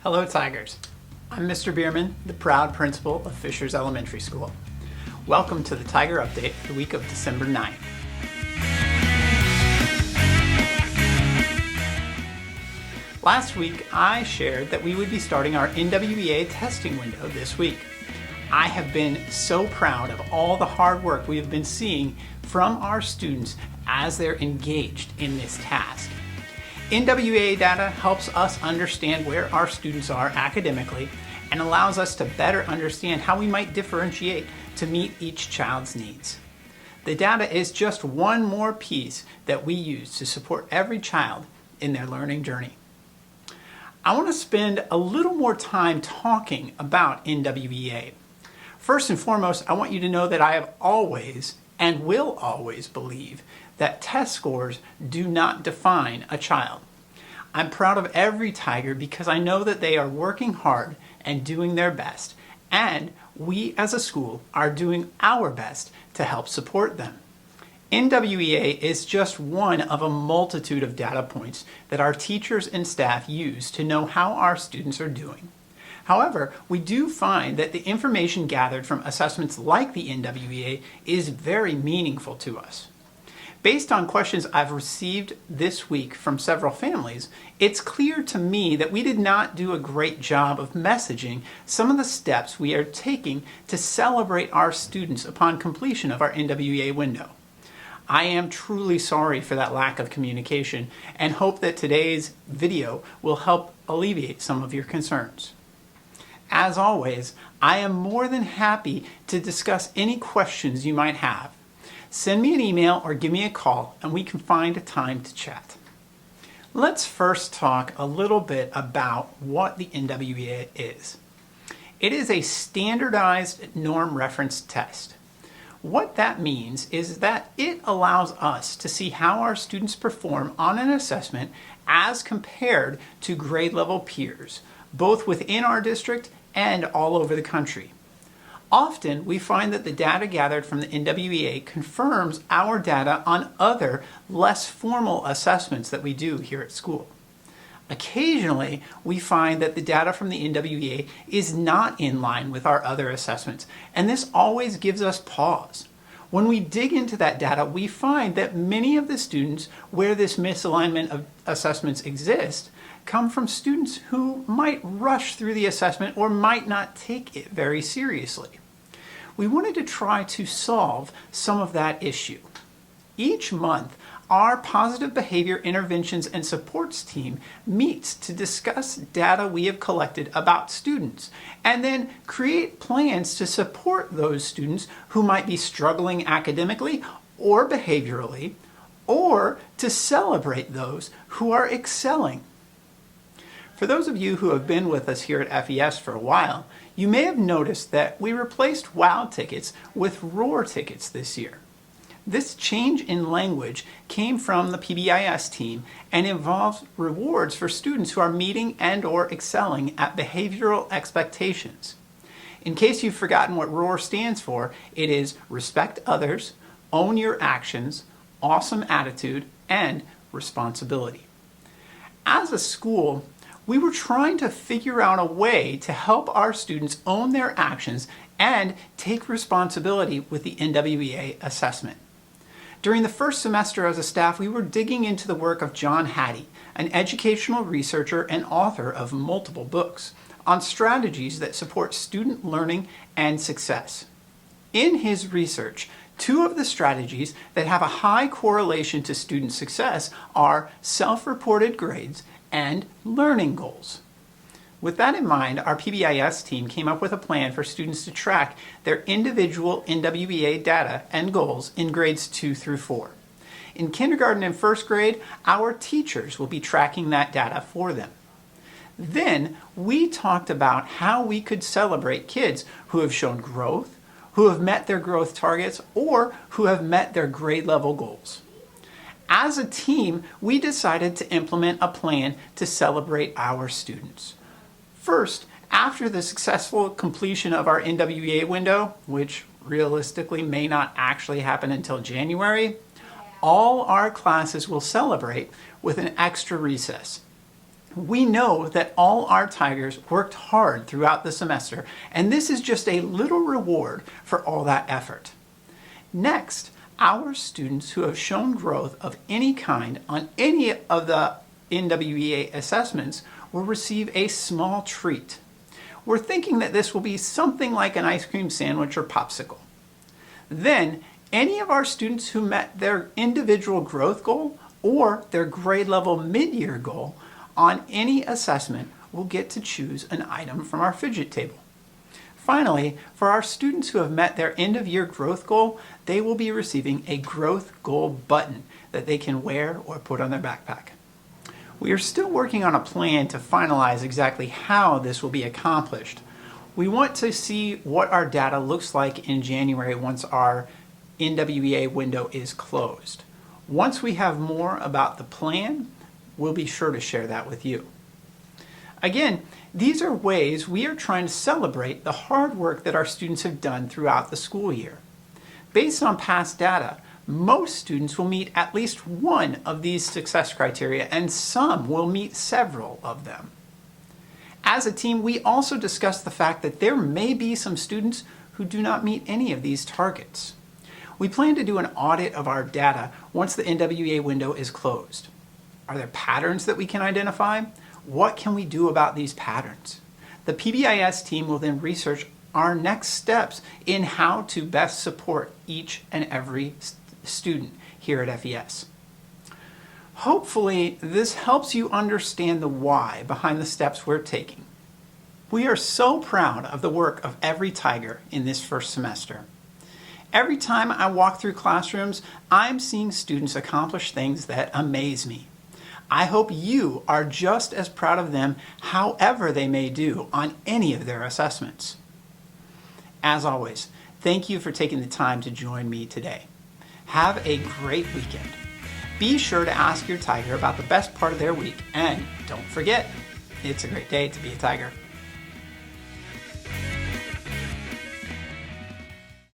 Hello Tigers, I'm Mr. Bierman, the proud principal of Fishers Elementary School. Welcome to the Tiger Update for the week of December 9th. Last week I shared that we would be starting our NWEA testing window this week. I have been so proud of all the hard work we have been seeing from our students as they're engaged in this task. NWEA data helps us understand where our students are academically and allows us to better understand how we might differentiate to meet each child's needs. The data is just one more piece that we use to support every child in their learning journey. I want to spend a little more time talking about NWEA. First and foremost, I want you to know that I have always and will always believe that test scores do not define a child. I'm proud of every Tiger because I know that they are working hard and doing their best, and we as a school are doing our best to help support them. NWEA is just one of a multitude of data points that our teachers and staff use to know how our students are doing. However, we do find that the information gathered from assessments like the NWEA is very meaningful to us. Based on questions I've received this week from several families, it's clear to me that we did not do a great job of messaging some of the steps we are taking to celebrate our students upon completion of our NWEA window. I am truly sorry for that lack of communication and hope that today's video will help alleviate some of your concerns. As always, I am more than happy to discuss any questions you might have. Send me an email or give me a call and we can find a time to chat. Let's first talk a little bit about what the NWEA is. It is a standardized norm reference test. What that means is that it allows us to see how our students perform on an assessment as compared to grade level peers, both within our district and all over the country. Often, we find that the data gathered from the NWEA confirms our data on other, less formal assessments that we do here at school. Occasionally, we find that the data from the NWEA is not in line with our other assessments, and this always gives us pause. When we dig into that data, we find that many of the students where this misalignment of assessments exist come from students who might rush through the assessment or might not take it very seriously. We wanted to try to solve some of that issue. Each month, our Positive Behavior Interventions and Supports team meets to discuss data we have collected about students and then create plans to support those students who might be struggling academically or behaviorally, or to celebrate those who are excelling. For those of you who have been with us here at FES for a while, you may have noticed that we replaced WOW tickets with ROAR tickets this year. This change in language came from the PBIS team and involves rewards for students who are meeting and/or excelling at behavioral expectations. In case you've forgotten what ROAR stands for, it is respect others, own your actions, awesome attitude, and responsibility. As a school, we were trying to figure out a way to help our students own their actions and take responsibility with the NWEA assessment. During the first semester as a staff, we were digging into the work of John Hattie, an educational researcher and author of multiple books, on strategies that support student learning and success. In his research, two of the strategies that have a high correlation to student success are self-reported grades and learning goals. With that in mind, our PBIS team came up with a plan for students to track their individual NWEA data and goals in grades 2 through 4. In kindergarten and first grade, our teachers will be tracking that data for them. Then we talked about how we could celebrate kids who have shown growth, who have met their growth targets, or who have met their grade level goals. As a team, we decided to implement a plan to celebrate our students. First, after the successful completion of our NWEA window, which realistically may not actually happen until January, all our classes will celebrate with an extra recess. We know that all our Tigers worked hard throughout the semester, and this is just a little reward for all that effort. Next, our students who have shown growth of any kind on any of the NWEA assessments will receive a small treat. We're thinking that this will be something like an ice cream sandwich or popsicle. Then, any of our students who met their individual growth goal or their grade level mid-year goal on any assessment will get to choose an item from our fidget table. Finally, for our students who have met their end-of-year growth goal, they will be receiving a growth goal button that they can wear or put on their backpack. We are still working on a plan to finalize exactly how this will be accomplished. We want to see what our data looks like in January once our NWEA window is closed. Once we have more about the plan, we'll be sure to share that with you. Again, these are ways we are trying to celebrate the hard work that our students have done throughout the school year. Based on past data, most students will meet at least one of these success criteria, and some will meet several of them. As a team, we also discussed the fact that there may be some students who do not meet any of these targets. We plan to do an audit of our data once the NWEA window is closed. Are there patterns that we can identify? What can we do about these patterns? The PBIS team will then research our next steps in how to best support each and every student here at FES. Hopefully, this helps you understand the why behind the steps we're taking. We are so proud of the work of every Tiger in this first semester. Every time I walk through classrooms, I'm seeing students accomplish things that amaze me. I hope you are just as proud of them however they may do on any of their assessments. As always, thank you for taking the time to join me today. Have a great weekend. Be sure to ask your Tiger about the best part of their week, and don't forget, it's a great day to be a Tiger.